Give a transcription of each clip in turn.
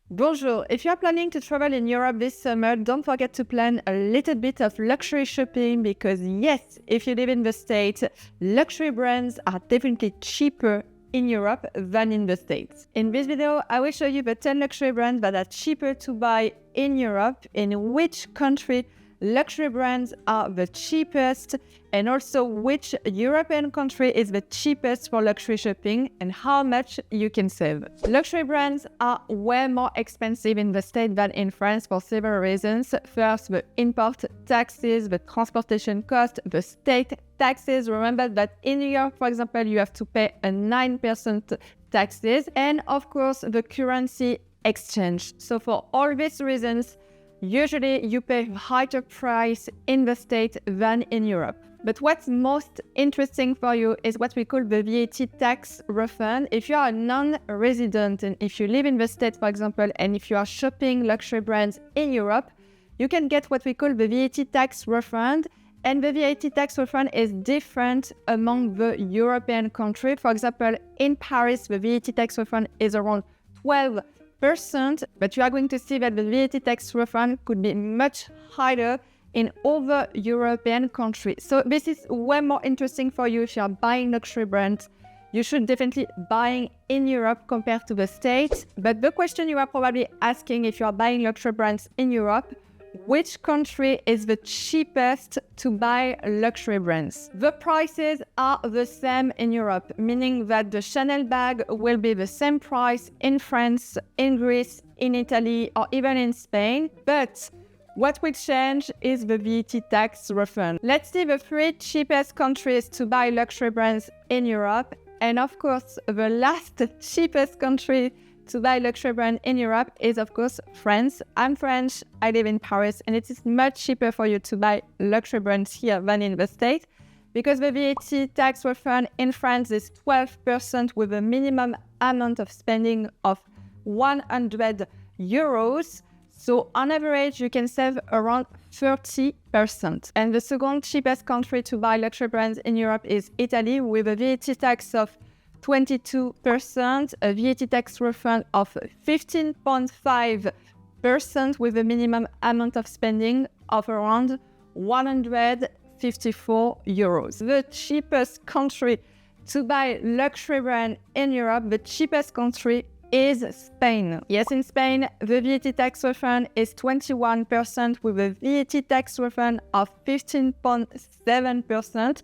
Bonjour, if you are planning to travel in Europe this summer, don't forget to plan a little bit of luxury shopping because yes, if you live in the States, luxury brands are definitely cheaper in Europe than in the States. In this video, I will show you the 10 luxury brands that are cheaper to buy in Europe, in which country luxury brands are the cheapest, and also which European country is the cheapest for luxury shopping and how much you can save. Luxury brands are way more expensive in the States than in France for several reasons. First, the import taxes, the transportation cost, the state taxes. Remember that in New York, for example, you have to pay a 9% taxes, and of course, the currency exchange. So for all these reasons, usually you pay a higher price in the States than in Europe. But what's most interesting for you is what we call the VAT tax refund. If you are a non-resident and if you live in the States, for example, and if you are shopping luxury brands in Europe, you can get what we call the VAT tax refund. And the VAT tax refund is different among the European countries. For example, in Paris, the VAT tax refund is around 12%, but you are going to see that the VAT tax refund could be much higher in other European countries. So this is way more interesting for you if you are buying luxury brands. You should definitely buying in Europe compared to the States. But the question you are probably asking if you are buying luxury brands in Europe, which country is the cheapest to buy luxury brands? The prices are the same in Europe, meaning that the Chanel bag will be the same price in France, in Greece, in Italy, or even in Spain. But what will change is the VAT tax refund. Let's see the 3 cheapest countries to buy luxury brands in Europe. And of course, the last cheapest country to buy luxury brand in Europe is of course France. I'm French, I live in Paris, and it is much cheaper for you to buy luxury brands here than in the States because the VAT tax refund in France is 12% with a minimum amount of spending of 100 euros. So on average, you can save around 30%. And the second cheapest country to buy luxury brands in Europe is Italy with a VAT tax of 22%, a VAT tax refund of 15.5% with a minimum amount of spending of around 154 euros. The cheapest country to buy luxury brand in Europe, the cheapest country is Spain. Yes, in Spain, the VAT tax refund is 21% with a VAT tax refund of 15.7%.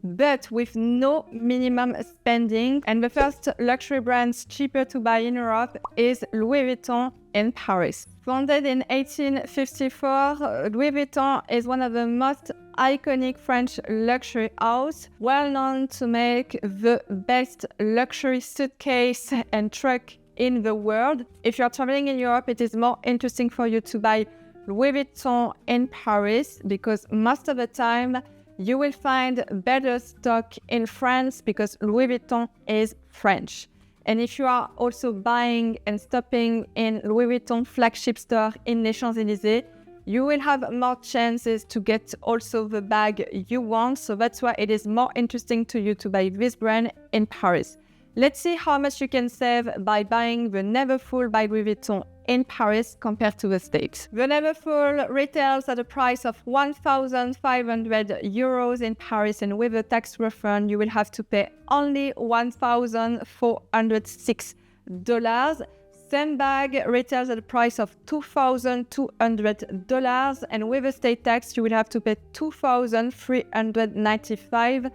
but with no minimum spending. And the first luxury brands cheaper to buy in Europe is Louis Vuitton in Paris. Founded in 1854, Louis Vuitton is one of the most iconic French luxury house, well known to make the best luxury suitcase and truck in the world. If you are traveling in Europe, it is more interesting for you to buy Louis Vuitton in Paris because most of the time you will find better stock in France because Louis Vuitton is French. And if you are also buying and stopping in Louis Vuitton flagship store in Les Champs-Élysées, you will have more chances to get also the bag you want. So that's why it is more interesting to you to buy this brand in Paris. Let's see how much you can save by buying the Neverfull by Louis Vuitton in Paris compared to the States. The Neverfull retails at a price of 1,500 euros in Paris, and with a tax refund, you will have to pay only $1,406. Same bag retails at a price of $2,200, and with a state tax, you will have to pay $2,395.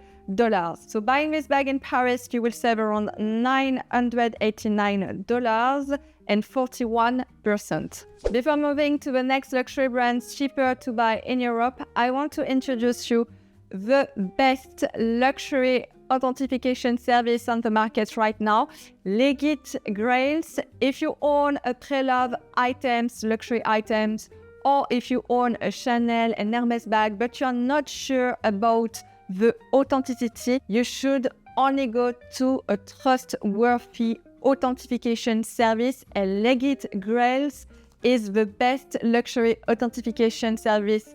So buying this bag in Paris, you will save around $989 and 41%. Before moving to the next luxury brands cheaper to buy in Europe, I want to introduce you the best luxury authentication service on the market right now, LegitGrails. If you own a pre-loved items, luxury items, or if you own a Chanel and Hermes bag, but you're not sure about the authenticity, you should only go to a trustworthy authentication service, and LegitGrails is the best luxury authentication service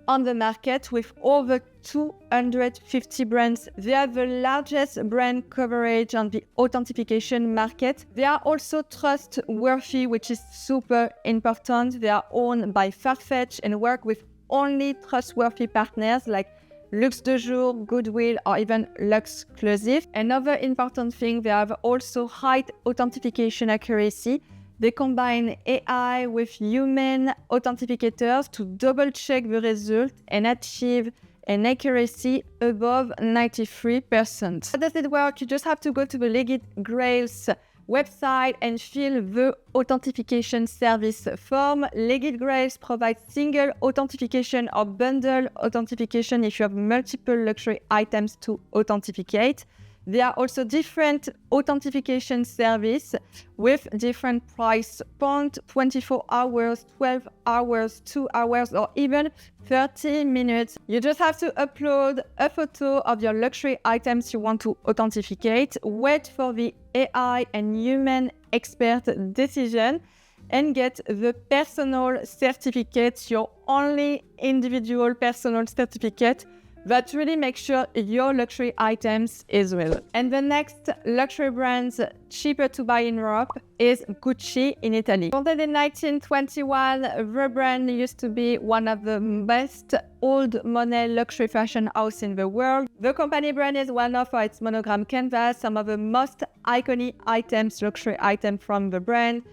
on the market with over 250 brands. They are the largest brand coverage on the authentication market. They are also trustworthy, which is super important. They are owned by Farfetch and work with only trustworthy partners like Luxe de Jour, Goodwill, or even Luxclusive. Another important thing, they have also high authentication accuracy. They combine AI with human authentificators to double-check the result and achieve an accuracy above 93%. How does it work? You just have to go to the LegitGrails website and fill the authentication service form. LegitGrails provides single authentication or bundle authentication if you have multiple luxury items to authenticate. There are also different authentication service with different price points, 24 hours, 12 hours, 2 hours, or even 30 minutes. You just have to upload a photo of your luxury items you want to authenticate, wait for the AI and human expert decision, and get the personal certificate, your only individual personal certificate that really makes sure your luxury items is real. And the next luxury brand cheaper to buy in Europe is Gucci in Italy. Founded in 1921, the brand used to be one of the best old money luxury fashion house in the world. The company brand is well known for its monogram canvas. Some of the most iconic items, luxury items from the brand,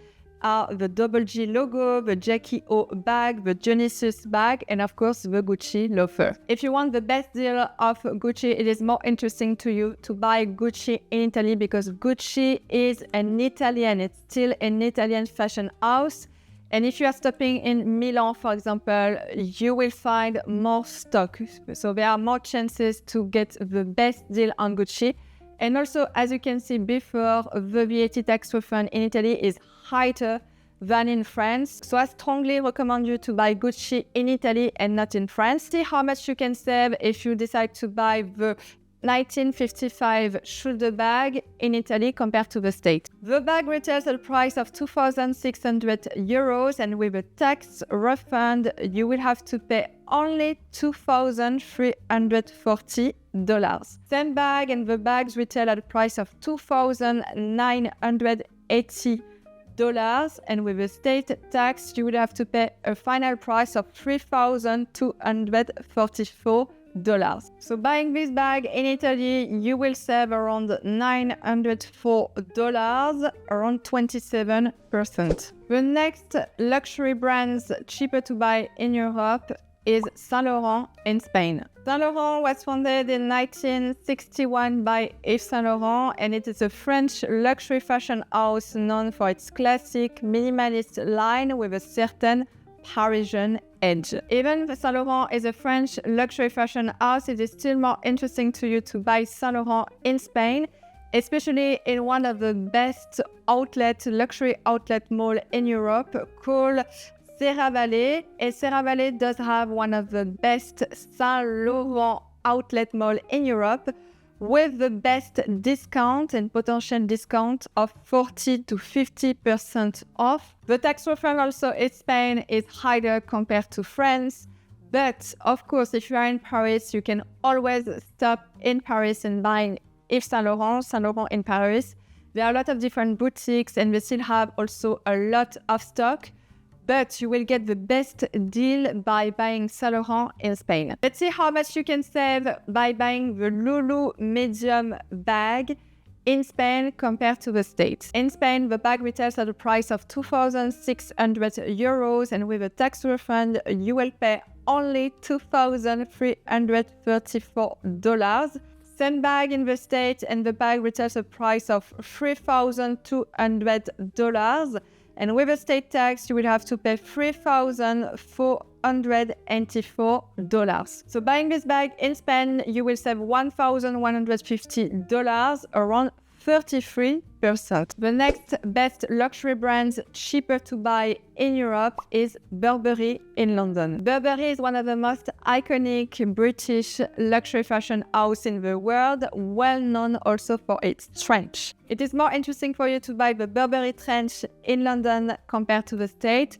are the Double G logo, the Jackie O bag, the Genesis bag, and of course the Gucci loafer. If you want the best deal of Gucci, it is more interesting to you to buy Gucci in Italy because Gucci is it's still an Italian fashion house. And if you are stopping in Milan, for example, you will find more stock. So there are more chances to get the best deal on Gucci. And also, as you can see before, the VAT tax refund in Italy is higher than in France. So I strongly recommend you to buy Gucci in Italy and not in France. See how much you can save if you decide to buy the 1955 shoulder bag in Italy compared to the States. The bag retails at a price of 2,600 euros, and with a tax refund, you will have to pay only $2,340. Same bag, and the bags retail at a price of $2,980. And with a state tax, you would have to pay a final price of $3,244. So buying this bag in Italy, you will save around $904, around 27%. The next luxury brands cheaper to buy in Europe is Saint Laurent in Spain. Saint Laurent was founded in 1961 by Yves Saint Laurent, and it is a French luxury fashion house known for its classic minimalist line with a certain Parisian edge. Even if Saint Laurent is a French luxury fashion house, it is still more interesting to you to buy Saint Laurent in Spain, especially in one of the best luxury outlet mall in Europe called Serravalle. And Serravalle does have one of the best Saint Laurent outlet mall in Europe, with the best discount and potential discount of 40 to 50% off. The tax refund also in Spain is higher compared to France. But of course, if you are in Paris, you can always stop in Paris and buy Yves Saint Laurent in Paris. There are a lot of different boutiques and they still have also a lot of stock. But you will get the best deal by buying Saint Laurent in Spain. Let's see how much you can save by buying the Loewe medium bag in Spain compared to the States. In Spain, the bag retails at a price of 2,600 euros, and with a tax refund, you will pay only $2,334. Same bag in the States, and the bag retails at a price of $3,200. And with a state tax, you will have to pay $3,484. So buying this bag in Spain, you will save $1,150, around 33%. The next best luxury brands cheaper to buy in Europe is Burberry in London. Burberry is one of the most iconic British luxury fashion house in the world, well known also for its trench. It is more interesting for you to buy the Burberry trench in London compared to the States.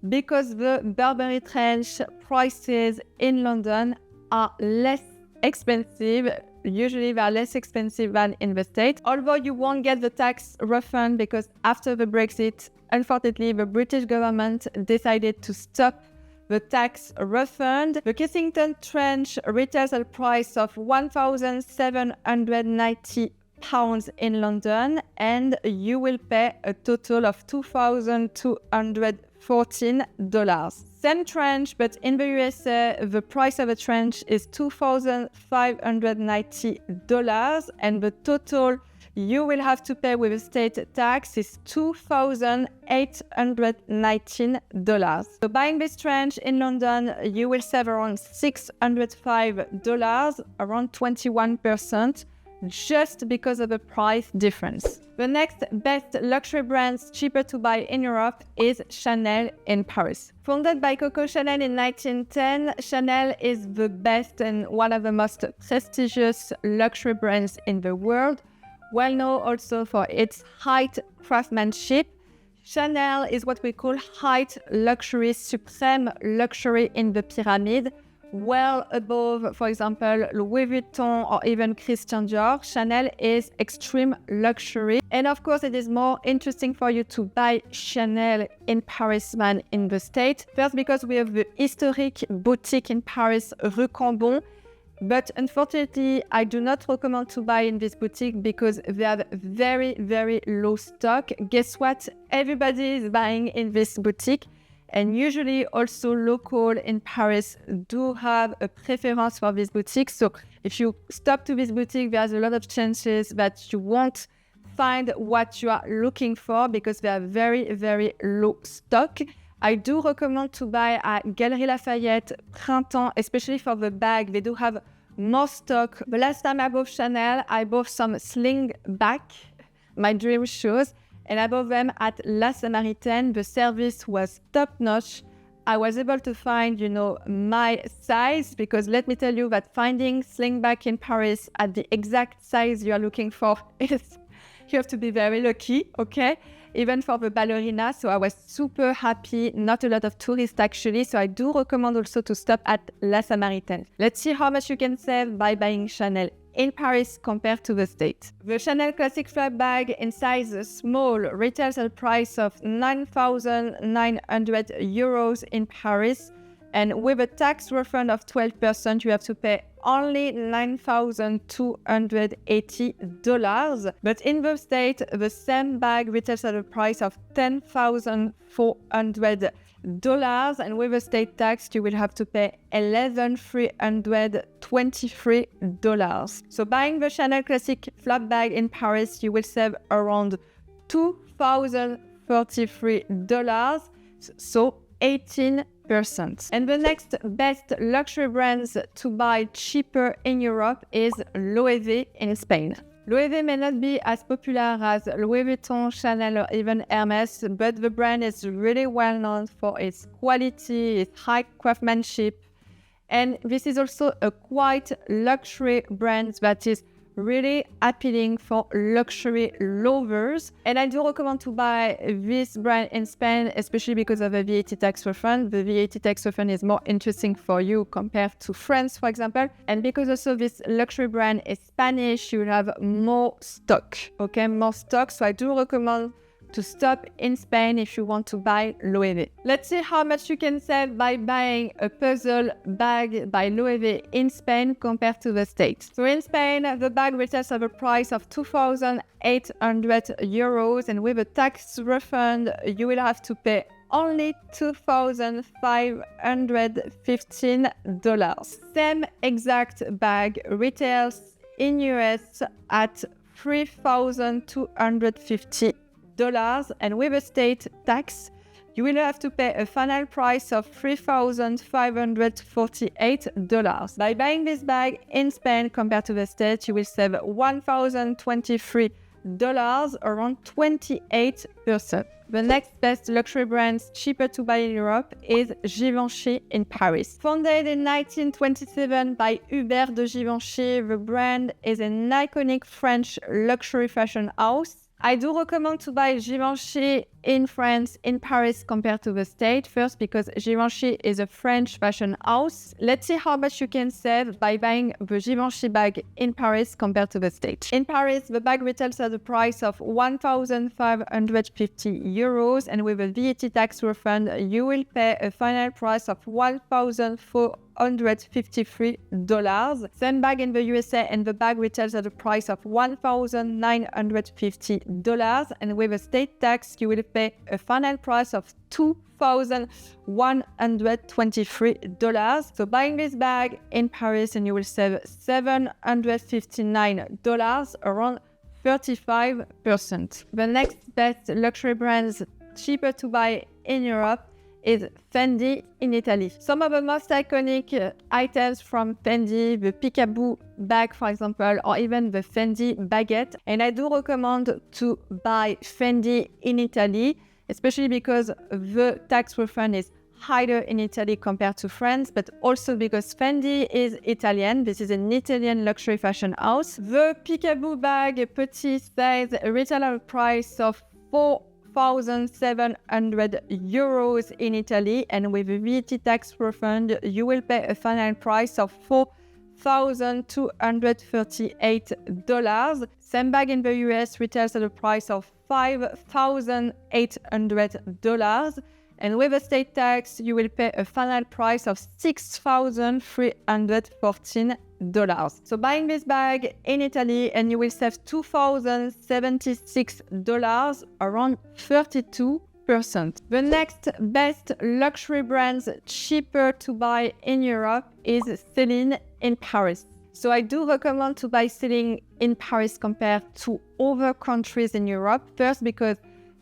because the Burberry trench prices in London are less expensive. Usually they are less expensive than in the States. Although you won't get the tax refund because after the Brexit, unfortunately, the British government decided to stop the tax refund. The Kensington trench retails at a price of £1,790 in London, and you will pay a total of $2,214. Same trench, but in the USA, the price of a trench is $2,590, and the total you will have to pay with a state tax is $2,819. So buying this trench in London, you will save around $605, around 21%, just because of the price difference. The next best luxury brands cheaper to buy in Europe is Chanel in Paris. Founded by Coco Chanel in 1910, Chanel is the best and one of the most prestigious luxury brands in the world, well known also for its high craftsmanship. Chanel is what we call high luxury, supreme luxury in the pyramid, well above, for example, Louis Vuitton or even Christian Dior. Chanel is extreme luxury. And of course, it is more interesting for you to buy Chanel in Paris than in the States. First, because we have the historic boutique in Paris, Rue Cambon. But unfortunately, I do not recommend to buy in this boutique because they have very, very low stock. Guess what? Everybody is buying in this boutique. And usually also local in Paris do have a preference for this boutique. So if you stop to this boutique, there's a lot of chances that you won't find what you are looking for because they have very, very low stock. I do recommend to buy at Galeries Lafayette, Printemps, especially for the bag. They do have more stock. The last time I bought Chanel, I bought some sling bag, my dream shoes, and I bought them at La Samaritaine. The service was top-notch. I was able to find, my size, because let me tell you that finding sling bag in Paris at the exact size you are looking for is, you have to be very lucky, okay? Even for the ballerina, so I was super happy. Not a lot of tourists actually, so I do recommend also to stop at La Samaritaine. Let's see how much you can save by buying Chanel in Paris compared to the States. The Chanel Classic Flap Bag in size small retails at a price of €9,900 in Paris, and with a tax refund of 12%, you have to pay only $9,280. But in the States, the same bag retails at a price of $10,400, and with a state tax, you will have to pay $11,323. So buying the Chanel Classic Flap Bag in Paris, you will save around $2,033, so 18%. And the next best luxury brands to buy cheaper in Europe is Loewe in Spain. Loewe may not be as popular as Louis Vuitton, Chanel, or even Hermes, but the brand is really well known for its quality, its high craftsmanship, and this is also a quite luxury brand that is really appealing for luxury lovers. And I do recommend to buy this brand in Spain, especially because of the VAT tax refund. The VAT tax refund is more interesting for you compared to France, for example. And because also this luxury brand is Spanish, you will have more stock, okay? More stock. So I do recommend to stop in Spain if you want to buy Loewe. Let's see how much you can save by buying a puzzle bag by Loewe in Spain compared to the States. So in Spain, the bag retails at a price of €2,800, and with a tax refund, you will have to pay only $2,515. Same exact bag retails in US at $3,250. And with a state tax, you will have to pay a final price of $3,548. By buying this bag in Spain compared to the States, you will save $1,023, around 28%. The next best luxury brands cheaper to buy in Europe is Givenchy in Paris. Founded in 1927 by Hubert de Givenchy, the brand is an iconic French luxury fashion house. I do recommend to buy Givenchy in France, in Paris, compared to the States. First, because Givenchy is a French fashion house. Let's see how much you can save by buying the Givenchy bag in Paris compared to the States. In Paris, the bag retails at the price of 1,550 euros, and with a VAT tax refund, you will pay a final price of $1,453. Same bag in the USA, and the bag retails at the price of $1,950, and with a state tax, you will pay a final price of $2,123. So buying this bag in Paris and you will save $759, around 35%. The next best luxury brands cheaper to buy in Europe is Fendi in Italy. Some of the most iconic items from Fendi, the Peekaboo bag, for example, or even the Fendi baguette. And I do recommend to buy Fendi in Italy, especially because the tax refund is higher in Italy compared to France, but also because Fendi is Italian. This is an Italian luxury fashion house. The Peekaboo bag, a petit size, retail price of 4,700 euros in Italy, and with a VAT tax refund, you will pay a final price of $4,238. Same bag in the US retails at a price of $5,800, and with a state tax, you will pay a final price of $6,314. So buying this bag in Italy and you will save $2,076, around 32%. The next best luxury brands cheaper to buy in Europe is Celine in Paris. So I do recommend to buy Celine in Paris compared to other countries in Europe. First, because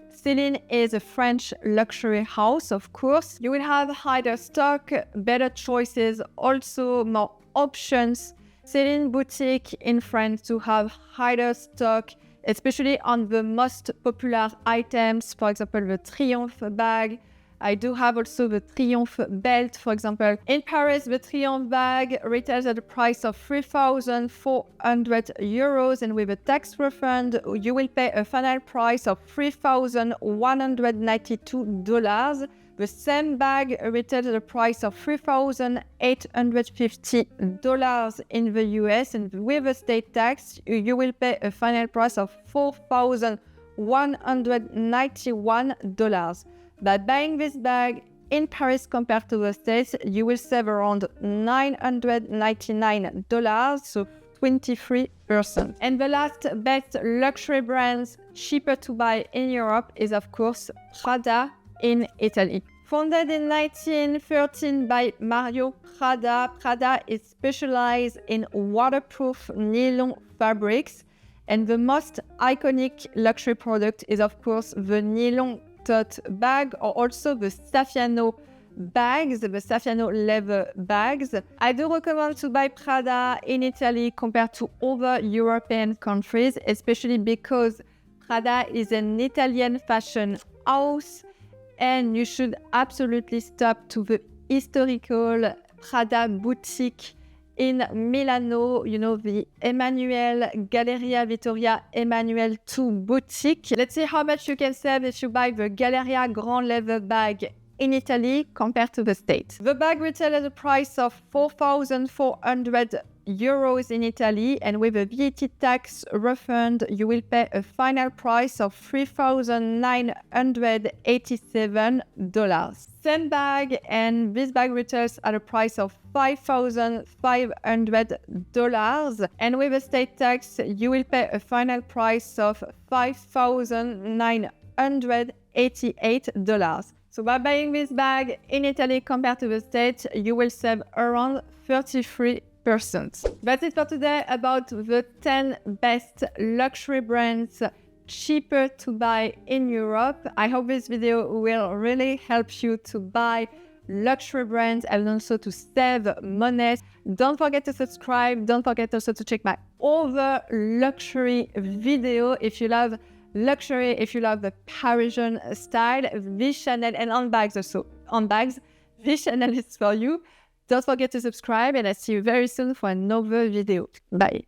Celine is a French luxury house, of course. You will have higher stock, better choices, also more options. Celine boutique in France to have higher stock, especially on the most popular items, for example, the Triomphe bag. I do have also the Triomphe belt, for example. In Paris, the Triomphe bag retails at the price of 3,400 euros, and with a tax refund, you will pay a final price of $3,192. The same bag retails at the price of $3,850 in the US, and with a state tax, you will pay a final price of $4,191. By buying this bag in Paris compared to the States, you will save around $999, so 23%. And the last best luxury brands cheaper to buy in Europe is, of course, Prada in Italy. Founded in 1913 by Mario Prada, Prada is specialized in waterproof nylon fabrics, and the most iconic luxury product is, of course, the nylon tote bag, or also the Saffiano bags, the Saffiano leather bags. I do recommend to buy Prada in Italy compared to other European countries, especially because Prada is an Italian fashion house, and you should absolutely stop to the historical Prada boutique in Milano, you know, the Galleria Vittoria Emanuele II boutique. Let's see how much you can save if you buy the Galleria Grand Leather bag in Italy compared to the States. The bag retails at a price of 4,400 euros in Italy, and with a VAT tax refund, you will pay a final price of $3,987. Same bag, and this bag retails at a price of $5,500, and with a state tax, you will pay a final price of $5,988. So by buying this bag in Italy compared to the States, you will save around 33%. That's it for today about the 10 best luxury brands cheaper to buy in Europe. I hope this video will really help you to buy luxury brands and also to save money. Don't forget to subscribe. Don't forget also to check my other luxury video. If you love luxury, if you love the Parisian style, this channel, and on bags also, on bags, this channel is for you. Don't forget to subscribe, and I'll see you very soon for another video. Bye.